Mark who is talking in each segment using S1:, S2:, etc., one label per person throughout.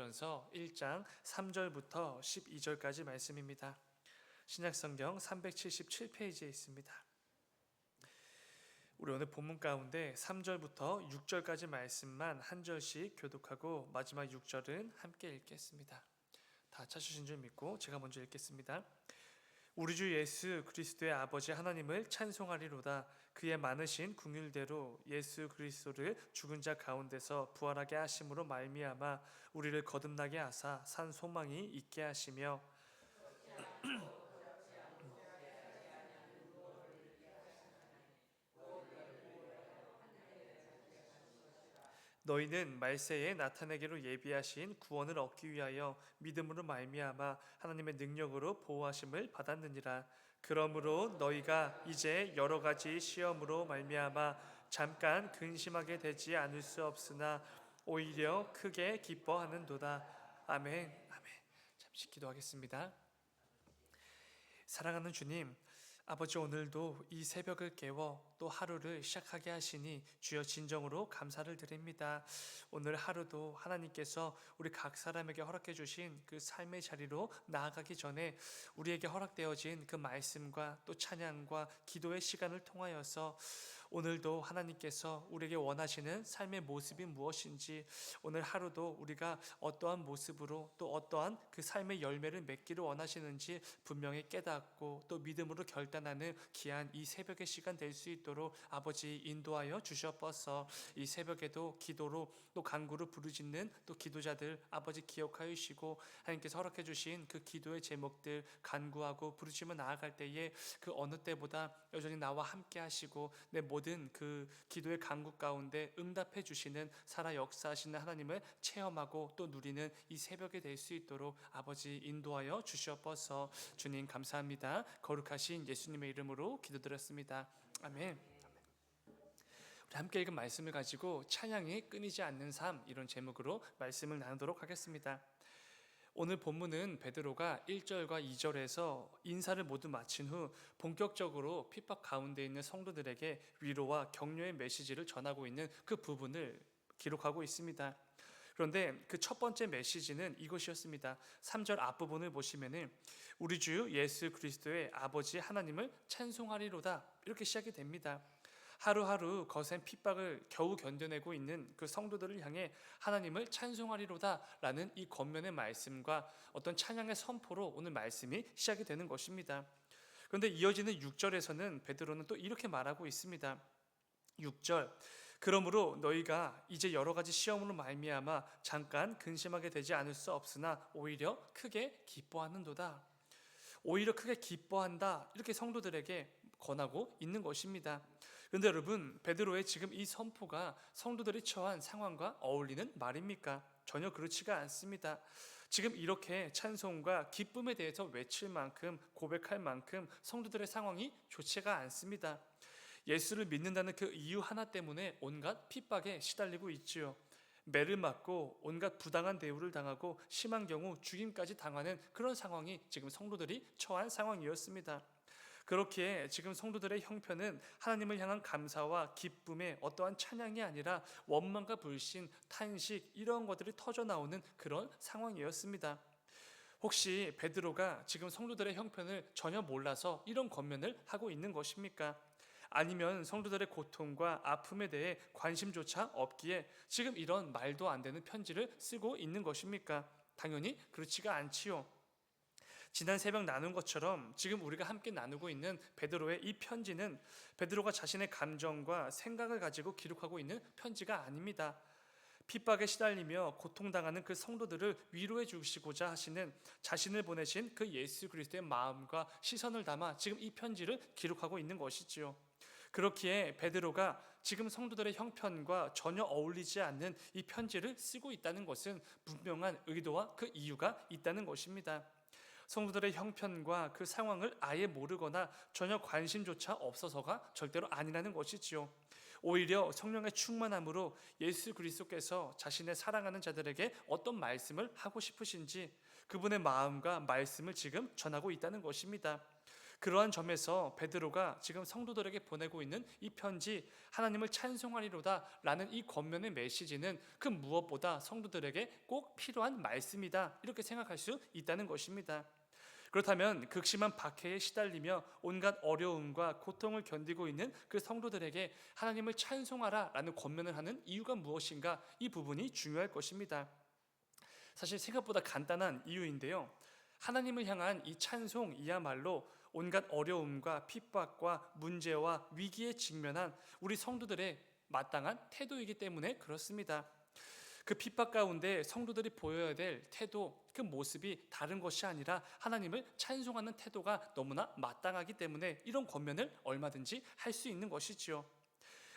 S1: 고린도전서 1장 3절부터 12절까지 말씀입니다. 신약성경 377페이지에 있습니다. 우리 오늘 본문 가운데 3절부터 6절까지 말씀만 한 절씩 교독하고 마지막 6절은 함께 읽겠습니다. 다 찾으신 줄 믿고 제가 먼저 읽겠습니다. 우리 주 예수 그리스도의 아버지 하나님을 찬송하리로다. 그의 많으신 긍휼대로 예수 그리스도를 죽은 자 가운데서 부활하게 하심으로 말미암아 우리를 거듭나게 하사 산 소망이 있게 하시며 너희는 말세에 나타내기로 예비하신 구원을 얻기 위하여 믿음으로 말미암아 하나님의 능력으로 보호하심을 받았느니라. 그러므로 너희가 이제 여러 가지 시험으로 말미암아 잠깐 근심하게 되지 않을 수 없으나 오히려 크게 기뻐하는도다. 아멘. 아멘. 잠시 기도하겠습니다. 사랑하는 주님, 아버지, 오늘도 이 새벽을 깨워 또 하루를 시작하게 하시니 주여 진정으로 감사를 드립니다. 오늘 하루도 하나님께서 우리 각 사람에게 허락해 주신 그 삶의 자리로 나아가기 전에 우리에게 허락되어진 그 말씀과 또 찬양과 기도의 시간을 통하여서 오늘도 하나님께서 우리에게 원하시는 삶의 모습이 무엇인지, 오늘 하루도 우리가 어떠한 모습으로 또 어떠한 그 삶의 열매를 맺기를 원하시는지 분명히 깨닫고 또 믿음으로 결단하는 귀한 이 새벽의 시간 될 수 있도록 아버지 인도하여 주시옵소서. 이 새벽에도 기도로 또 간구로 부르짖는 또 기도자들 아버지 기억하여 주시고, 하나님께서 허락해 주신 그 기도의 제목들 간구하고 부르짖으며 나아갈 때에 그 어느 때보다 여전히 나와 함께 하시고 내 모든 그 기도의 간구 가운데 응답해 주시는 살아 역사하시는 하나님을 체험하고 또 누리는 이 새벽이 될 수 있도록 아버지 인도하여 주시옵소서. 주님 감사합니다. 거룩하신 예수님의 이름으로 기도드렸습니다. 아멘. 우리 함께 읽은 말씀을 가지고 찬양이 끊이지 않는 삶, 이런 제목으로 말씀을 나누도록 하겠습니다. 오늘 본문은 베드로가 1절과 2절에서 인사를 모두 마친 후 본격적으로 핍박 가운데 있는 성도들에게 위로와 격려의 메시지를 전하고 있는 그 부분을 기록하고 있습니다. 그런데 그 첫 번째 메시지는 이것이었습니다. 3절 앞부분을 보시면은 우리 주 예수 그리스도의 아버지 하나님을 찬송하리로다, 이렇게 시작이 됩니다. 하루하루 거센 핍박을 겨우 견뎌내고 있는 그 성도들을 향해 하나님을 찬송하리로다 라는 이 겉면의 말씀과 어떤 찬양의 선포로 오늘 말씀이 시작이 되는 것입니다. 그런데 이어지는 6절에서는 베드로는 또 이렇게 말하고 있습니다. 6절, 그러므로 너희가 이제 여러 가지 시험으로 말미암아 잠깐 근심하게 되지 않을 수 없으나 오히려 크게 기뻐하는도다. 오히려 크게 기뻐한다, 이렇게 성도들에게 권하고 있는 것입니다. 그런데 여러분, 베드로의 지금 이 선포가 성도들이 처한 상황과 어울리는 말입니까? 전혀 그렇지가 않습니다. 지금 이렇게 찬송과 기쁨에 대해서 외칠 만큼, 고백할 만큼 성도들의 상황이 좋지가 않습니다. 예수를 믿는다는 그 이유 하나 때문에 온갖 핍박에 시달리고 있지요. 매를 맞고 온갖 부당한 대우를 당하고 심한 경우 죽임까지 당하는 그런 상황이 지금 성도들이 처한 상황이었습니다. 그렇기에 지금 성도들의 형편은 하나님을 향한 감사와 기쁨의 어떠한 찬양이 아니라 원망과 불신, 탄식, 이러한 것들이 터져나오는 그런 상황이었습니다. 혹시 베드로가 지금 성도들의 형편을 전혀 몰라서 이런 권면을 하고 있는 것입니까? 아니면 성도들의 고통과 아픔에 대해 관심조차 없기에 지금 이런 말도 안 되는 편지를 쓰고 있는 것입니까? 당연히 그렇지가 않지요. 지난 새벽 나눈 것처럼 지금 우리가 함께 나누고 있는 베드로의 이 편지는 베드로가 자신의 감정과 생각을 가지고 기록하고 있는 편지가 아닙니다. 핍박에 시달리며 고통당하는 그 성도들을 위로해 주시고자 하시는 자신을 보내신 그 예수 그리스도의 마음과 시선을 담아 지금 이 편지를 기록하고 있는 것이지요. 그렇기에 베드로가 지금 성도들의 형편과 전혀 어울리지 않는 이 편지를 쓰고 있다는 것은 분명한 의도와 그 이유가 있다는 것입니다. 성도들의 형편과 그 상황을 아예 모르거나 전혀 관심조차 없어서가 절대로 아니라는 것이지요. 오히려 성령의 충만함으로 예수 그리스도께서 자신의 사랑하는 자들에게 어떤 말씀을 하고 싶으신지 그분의 마음과 말씀을 지금 전하고 있다는 것입니다. 그러한 점에서 베드로가 지금 성도들에게 보내고 있는 이 편지, 하나님을 찬송하리로다 라는 이 권면의 메시지는 그 무엇보다 성도들에게 꼭 필요한 말씀이다, 이렇게 생각할 수 있다는 것입니다. 그렇다면 극심한 박해에 시달리며 온갖 어려움과 고통을 견디고 있는 그 성도들에게 하나님을 찬송하라 라는 권면을 하는 이유가 무엇인가, 이 부분이 중요할 것입니다. 사실 생각보다 간단한 이유인데요, 하나님을 향한 이 찬송이야말로 온갖 어려움과 핍박과 문제와 위기에 직면한 우리 성도들의 마땅한 태도이기 때문에 그렇습니다. 그 핍박 가운데 성도들이 보여야 될 태도, 그 모습이 다른 것이 아니라 하나님을 찬송하는 태도가 너무나 마땅하기 때문에 이런 권면을 얼마든지 할 수 있는 것이지요.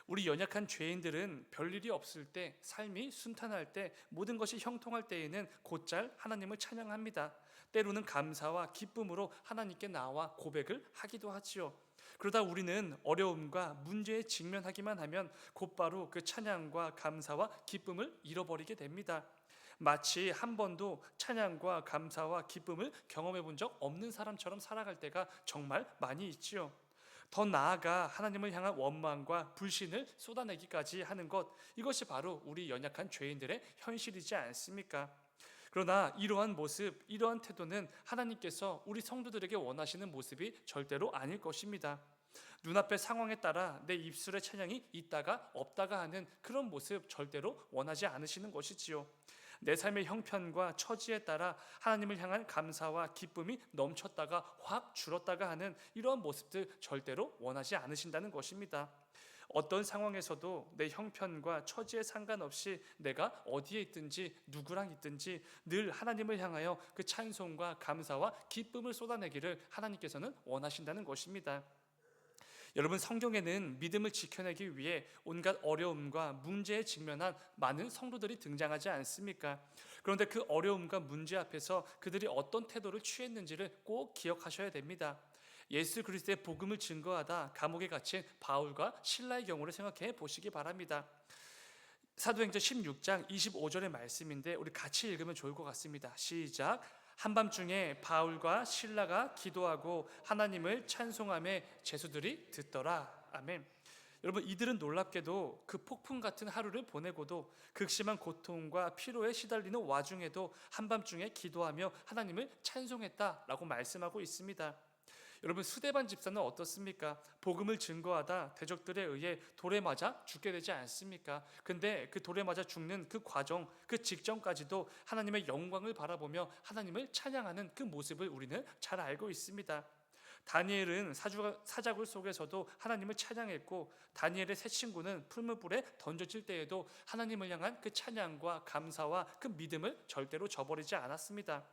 S1: 우리 연약한 죄인들은 별일이 없을 때, 삶이 순탄할 때, 모든 것이 형통할 때에는 곧잘 하나님을 찬양합니다. 때로는 감사와 기쁨으로 하나님께 나와 고백을 하기도 하지요. 그러다 우리는 어려움과 문제에 직면하기만 하면 곧바로 그 찬양과 감사와 기쁨을 잃어버리게 됩니다. 마치 한 번도 찬양과 감사와 기쁨을 경험해 본 적 없는 사람처럼 살아갈 때가 정말 많이 있지요. 더 나아가 하나님을 향한 원망과 불신을 쏟아내기까지 하는 것, 이것이 바로 우리 연약한 죄인들의 현실이지 않습니까? 그러나 이러한 모습, 이러한 태도는 하나님께서 우리 성도들에게 원하시는 모습이 절대로 아닐 것입니다. 눈앞의 상황에 따라 내 입술의 찬양이 있다가 없다가 하는 그런 모습 절대로 원하지 않으시는 것이지요. 내 삶의 형편과 처지에 따라 하나님을 향한 감사와 기쁨이 넘쳤다가 확 줄었다가 하는 이러한 모습들 절대로 원하지 않으신다는 것입니다. 어떤 상황에서도 내 형편과 처지에 상관없이 내가 어디에 있든지 누구랑 있든지 늘 하나님을 향하여 그 찬송과 감사와 기쁨을 쏟아내기를 하나님께서는 원하신다는 것입니다. 여러분, 성경에는 믿음을 지켜내기 위해 온갖 어려움과 문제에 직면한 많은 성도들이 등장하지 않습니까? 그런데 그 어려움과 문제 앞에서 그들이 어떤 태도를 취했는지를 꼭 기억하셔야 됩니다. 예수 그리스도의 복음을 증거하다 감옥에 갇힌 바울과 실라의 경우를 생각해 보시기 바랍니다. 사도행전 16장 25절의 말씀인데 우리 같이 읽으면 좋을 것 같습니다. 시작. 한밤중에 바울과 실라가 기도하고 하나님을 찬송하며 제수들이 듣더라. 아멘. 여러분, 이들은 놀랍게도 그 폭풍 같은 하루를 보내고도 극심한 고통과 피로에 시달리는 와중에도 한밤중에 기도하며 하나님을 찬송했다라고 말씀하고 있습니다. 여러분, 스데반 집사는 어떻습니까? 복음을 증거하다 대적들에 의해 돌에 맞아 죽게 되지 않습니까? 근데 그 돌에 맞아 죽는 그 과정, 그 직전까지도 하나님의 영광을 바라보며 하나님을 찬양하는 그 모습을 우리는 잘 알고 있습니다. 다니엘은 사자굴 속에서도 하나님을 찬양했고, 다니엘의 세 친구는 풀무불에 던져질 때에도 하나님을 향한 그 찬양과 감사와 그 믿음을 절대로 저버리지 않았습니다.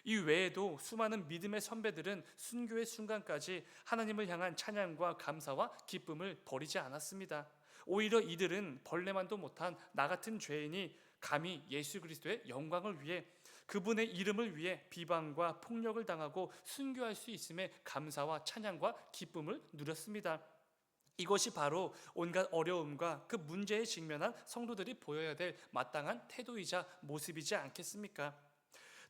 S1: 이 외에도 수많은 믿음의 선배들은 순교의 순간까지 하나님을 향한 찬양과 감사와 기쁨을 버리지 않았습니다. 오히려 이들은 벌레만도 못한 나 같은 죄인이 감히 예수 그리스도의 영광을 위해, 그분의 이름을 위해 비방과 폭력을 당하고 순교할 수 있음에 감사와 찬양과 기쁨을 누렸습니다. 이것이 바로 온갖 어려움과 그 문제에 직면한 성도들이 보여야 될 마땅한 태도이자 모습이지 않겠습니까?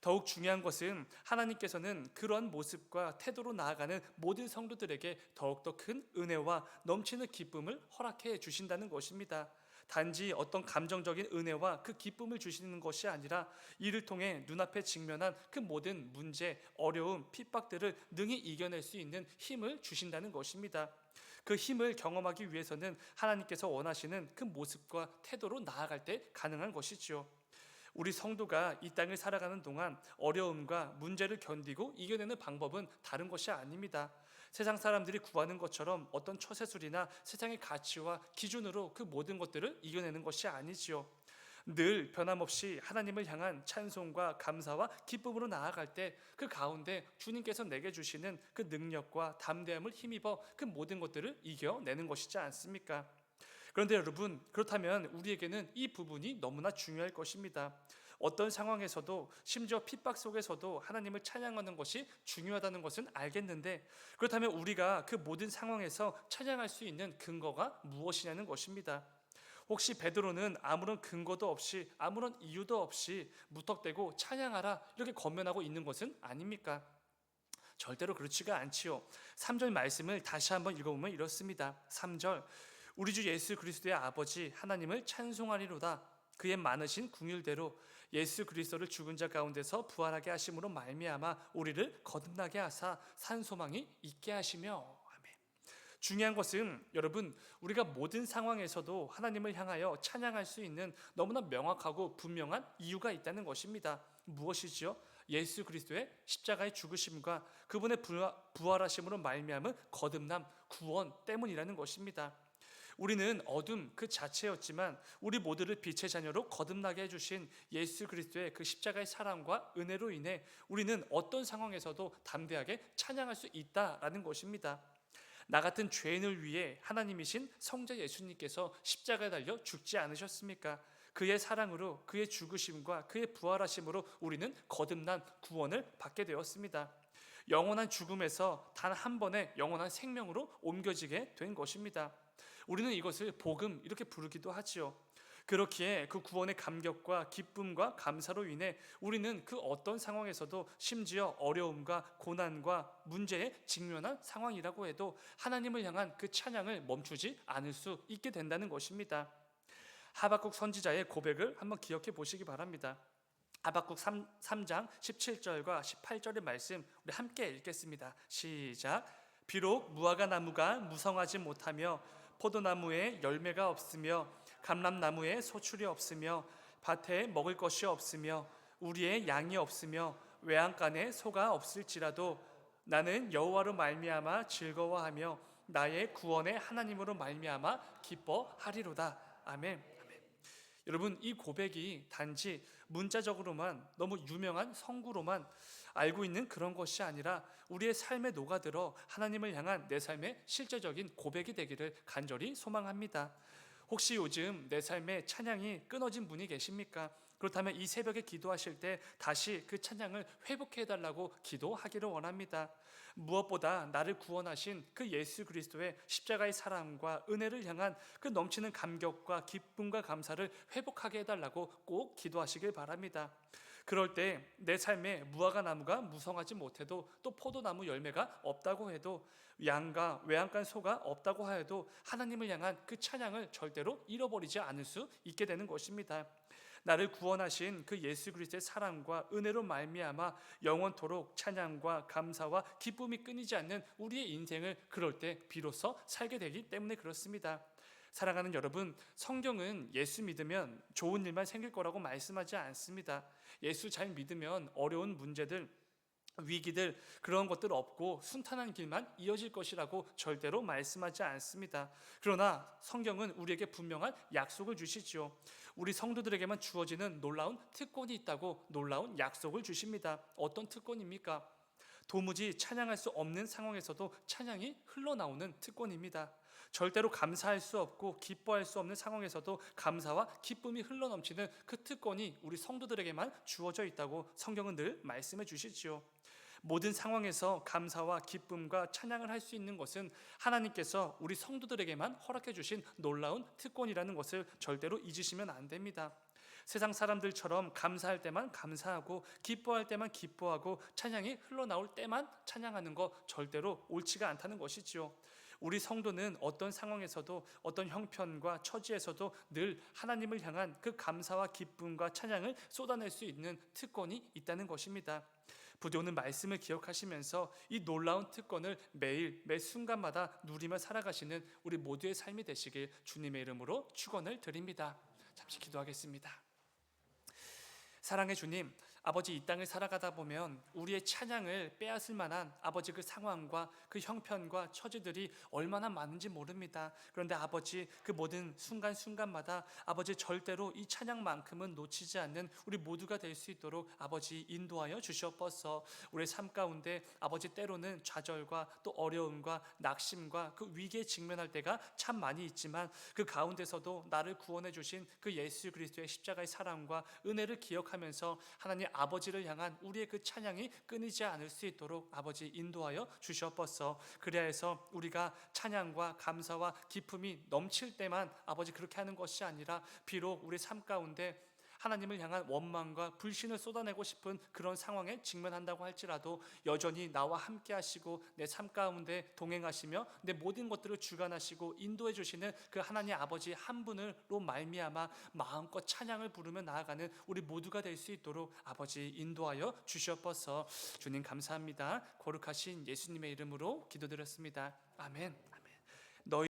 S1: 더욱 중요한 것은 하나님께서는 그러한 모습과 태도로 나아가는 모든 성도들에게 더욱더 큰 은혜와 넘치는 기쁨을 허락해 주신다는 것입니다. 단지 어떤 감정적인 은혜와 그 기쁨을 주시는 것이 아니라 이를 통해 눈앞에 직면한 그 모든 문제, 어려움, 핍박들을 능히 이겨낼 수 있는 힘을 주신다는 것입니다. 그 힘을 경험하기 위해서는 하나님께서 원하시는 그 모습과 태도로 나아갈 때 가능한 것이지요. 우리 성도가 이 땅을 살아가는 동안 어려움과 문제를 견디고 이겨내는 방법은 다른 것이 아닙니다. 세상 사람들이 구하는 것처럼 어떤 처세술이나 세상의 가치와 기준으로 그 모든 것들을 이겨내는 것이 아니지요. 늘 변함없이 하나님을 향한 찬송과 감사와 기쁨으로 나아갈 때 그 가운데 주님께서 내게 주시는 그 능력과 담대함을 힘입어 그 모든 것들을 이겨내는 것이지 않습니까? 그런데 여러분, 그렇다면 우리에게는 이 부분이 너무나 중요할 것입니다. 어떤 상황에서도, 심지어 핍박 속에서도 하나님을 찬양하는 것이 중요하다는 것은 알겠는데, 그렇다면 우리가 그 모든 상황에서 찬양할 수 있는 근거가 무엇이냐는 것입니다. 혹시 베드로는 아무런 근거도 없이, 아무런 이유도 없이 무턱대고 찬양하라 이렇게 권면하고 있는 것은 아닙니까? 절대로 그렇지가 않지요. 3절 말씀을 다시 한번 읽어보면 이렇습니다. 3절, 우리 주 예수 그리스도의 아버지 하나님을 찬송하리로다. 그의 많으신 긍휼대로 예수 그리스도를 죽은 자 가운데서 부활하게 하심으로 말미암아 우리를 거듭나게 하사 산 소망이 있게 하시며. 아멘. 중요한 것은 여러분, 우리가 모든 상황에서도 하나님을 향하여 찬양할 수 있는 너무나 명확하고 분명한 이유가 있다는 것입니다. 무엇이지요? 예수 그리스도의 십자가의 죽으심과 그분의 부활하심으로 말미암은 거듭남, 구원 때문이라는 것입니다. 우리는 어둠 그 자체였지만 우리 모두를 빛의 자녀로 거듭나게 해주신 예수 그리스도의 그 십자가의 사랑과 은혜로 인해 우리는 어떤 상황에서도 담대하게 찬양할 수 있다라는 것입니다. 나 같은 죄인을 위해 하나님이신 성자 예수님께서 십자가에 달려 죽지 않으셨습니까? 그의 사랑으로, 그의 죽으심과 그의 부활하심으로 우리는 거듭난 구원을 받게 되었습니다. 영원한 죽음에서 단 한 번의 영원한 생명으로 옮겨지게 된 것입니다. 우리는 이것을 복음 이렇게 부르기도 하지요. 그렇기에 그 구원의 감격과 기쁨과 감사로 인해 우리는 그 어떤 상황에서도, 심지어 어려움과 고난과 문제에 직면한 상황이라고 해도 하나님을 향한 그 찬양을 멈추지 않을 수 있게 된다는 것입니다. 하박국 선지자의 고백을 한번 기억해 보시기 바랍니다. 하박국 3장 17절과 18절의 말씀 우리 함께 읽겠습니다. 시작. 비록 무화과 나무가 무성하지 못하며 포도나무에 열매가 없으며 감람나무에 소출이 없으며 밭에 먹을 것이 없으며 우리의 양이 없으며 외양간에 소가 없을지라도 나는 여호와로 말미암아 즐거워하며 나의 구원의 하나님으로 말미암아 기뻐하리로다. 아멘. 여러분, 이 고백이 단지 문자적으로만 너무 유명한 성구로만 알고 있는 그런 것이 아니라 우리의 삶에 녹아들어 하나님을 향한 내 삶의 실제적인 고백이 되기를 간절히 소망합니다. 혹시 요즘 내 삶의 찬양이 끊어진 분이 계십니까? 그렇다면 이 새벽에 기도하실 때 다시 그 찬양을 회복해 달라고 기도하기를 원합니다. 무엇보다 나를 구원하신 그 예수 그리스도의 십자가의 사랑과 은혜를 향한 그 넘치는 감격과 기쁨과 감사를 회복하게 해달라고 꼭 기도하시길 바랍니다. 그럴 때 내 삶에 무화과 나무가 무성하지 못해도, 또 포도나무 열매가 없다고 해도, 양과 외양간 소가 없다고 하여도 하나님을 향한 그 찬양을 절대로 잃어버리지 않을 수 있게 되는 것입니다. 나를 구원하신 그 예수 그리스도의 사랑과 은혜로 말미암아 영원토록 찬양과 감사와 기쁨이 끊이지 않는 우리의 인생을 그럴 때 비로소 살게 되기 때문에 그렇습니다. 사랑하는 여러분, 성경은 예수 믿으면 좋은 일만 생길 거라고 말씀하지 않습니다. 예수 잘 믿으면 어려운 문제들, 위기들, 그런 것들 없고 순탄한 길만 이어질 것이라고 절대로 말씀하지 않습니다. 그러나 성경은 우리에게 분명한 약속을 주시죠. 우리 성도들에게만 주어지는 놀라운 특권이 있다고 놀라운 약속을 주십니다. 어떤 특권입니까? 도무지 찬양할 수 없는 상황에서도 찬양이 흘러나오는 특권입니다. 절대로 감사할 수 없고 기뻐할 수 없는 상황에서도 감사와 기쁨이 흘러넘치는 그 특권이 우리 성도들에게만 주어져 있다고 성경은 늘 말씀해 주시지요. 모든 상황에서 감사와 기쁨과 찬양을 할 수 있는 것은 하나님께서 우리 성도들에게만 허락해 주신 놀라운 특권이라는 것을 절대로 잊으시면 안 됩니다. 세상 사람들처럼 감사할 때만 감사하고 기뻐할 때만 기뻐하고 찬양이 흘러나올 때만 찬양하는 거 절대로 옳지가 않다는 것이지요. 우리 성도는 어떤 상황에서도, 어떤 형편과 처지에서도 늘 하나님을 향한 그 감사와 기쁨과 찬양을 쏟아낼 수 있는 특권이 있다는 것입니다. 부디 오늘 말씀을 기억하시면서 이 놀라운 특권을 매일 매 순간마다 누리며 살아가시는 우리 모두의 삶이 되시길 주님의 이름으로 축원을 드립니다. 잠시 기도하겠습니다. 사랑의 주님, 아버지, 이 땅을 살아가다 보면 우리의 찬양을 빼앗을 만한 아버지 그 상황과 그 형편과 처지들이 얼마나 많은지 모릅니다. 그런데 아버지, 그 모든 순간순간마다 아버지 절대로 이 찬양만큼은 놓치지 않는 우리 모두가 될 수 있도록 아버지 인도하여 주시옵소서. 우리의 삶 가운데 아버지 때로는 좌절과 또 어려움과 낙심과 그 위기에 직면할 때가 참 많이 있지만 그 가운데서도 나를 구원해 주신 그 예수 그리스도의 십자가의 사랑과 은혜를 기억하면서 하나님 아버지를 향한 우리의 그 찬양이 끊이지 않을 수 있도록 아버지 인도하여 주시옵소서. 그래야 해서 우리가 찬양과 감사와 기쁨이 넘칠 때만 아버지 그렇게 하는 것이 아니라 비록 우리 삶 가운데 하나님을 향한 원망과 불신을 쏟아내고 싶은 그런 상황에 직면한다고 할지라도 여전히 나와 함께 하시고 내 삶 가운데 동행하시며 내 모든 것들을 주관하시고 인도해 주시는 그 하나님 아버지 한 분으로 말미암아 마음껏 찬양을 부르며 나아가는 우리 모두가 될 수 있도록 아버지 인도하여 주시옵소서. 주님 감사합니다. 거룩하신 예수님의 이름으로 기도드렸습니다. 아멘. 아멘. 너희